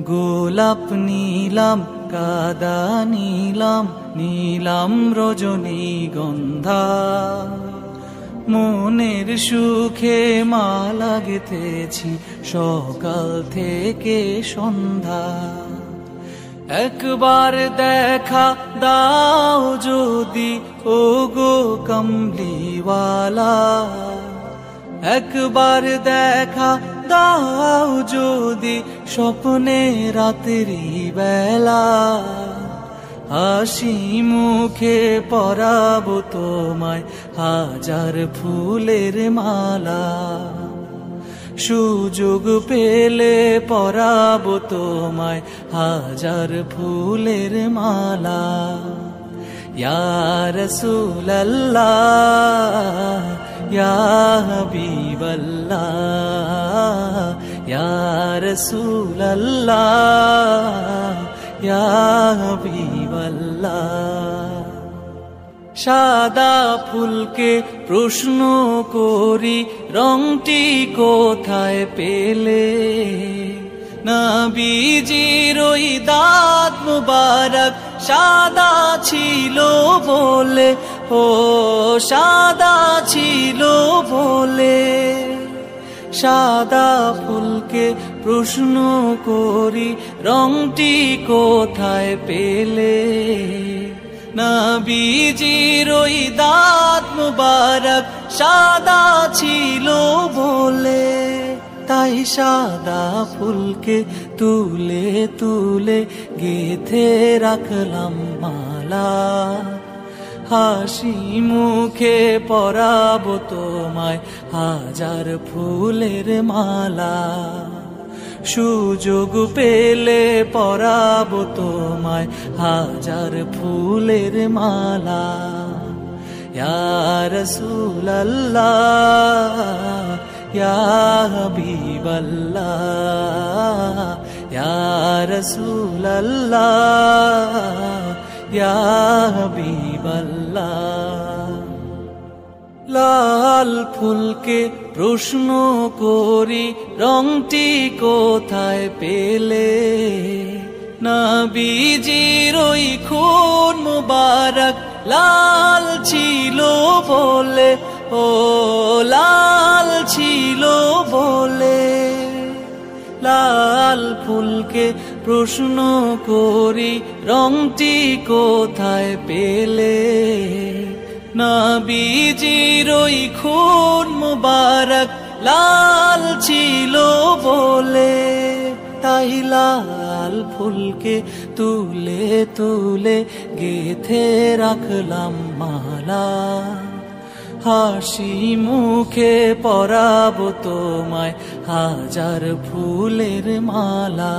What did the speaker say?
গোলাপ নিলাম কাদা নিলাম নীলাম রজনীগন্ধা, মনের সুখে মালা গেঁথেছি সকাল থেকে সন্ধ্যা। একবার দেখা দাও যদি ওগো কামলিওয়ালা, একবার দেখা দাও যদি স্বপ্নে রাত্রি বেলা, হাসি মুখে পরাবো তোমায় হাজার ফুলের মালা। সুযোগ পেলে পরাবো তোমায় হাজার ফুলের মালা। ইয়া রাসূলাল্লাহ ইয়া হাবিবাল্লাহ, ইয়া রাসূলাল্লাহ ইয়া হাবিবাল্লাহ। সাদা ফুলকে প্রশ্ন করি রংটি কোথায় পেলে, নবীজির ওই দাঁত মুবারক সাদা ছিল বলে, ও সাদা ছিল বলে। সাদা ফুলকে প্রশ্ন করি রংটি কোথায় পেলে, নবীজির ওই দাঁত মুবারক সাদা ছিল বলে। তাই সাদা ফুলকে তুলে তুলে গেঁথে রাখলাম মালা, হাসি মুখে পরাবো তোমায় হাজার ফুলের মালা। সুযোগ পেলে পরাবো তোমায় হাজার ফুলের মালা। ইয়া রাসূলাল্লাহ ইয়া হাবিবাল্লাহ, ইয়া রাসূলাল্লাহ ইয়া হাবিবাল্লাহ। লাল ফুলকে প্রশ্ন করি রংটি কোথায় পেলে, নবীজির ওই খুন মুবারক লাল ছিল বলে, ও লাল ছিল বলে। লাল ফুলকে প্রশ্ন করি রংটি কোথায় পেলে, নবীজির ওই খুন মুবারক লাল ছিল বলে। তাই লাল ফুলকে তুলে তুলে গেঁথে রাখলাম মালা, হাসি মুখে পরাবো তোমায় হাজার ফুলের মালা।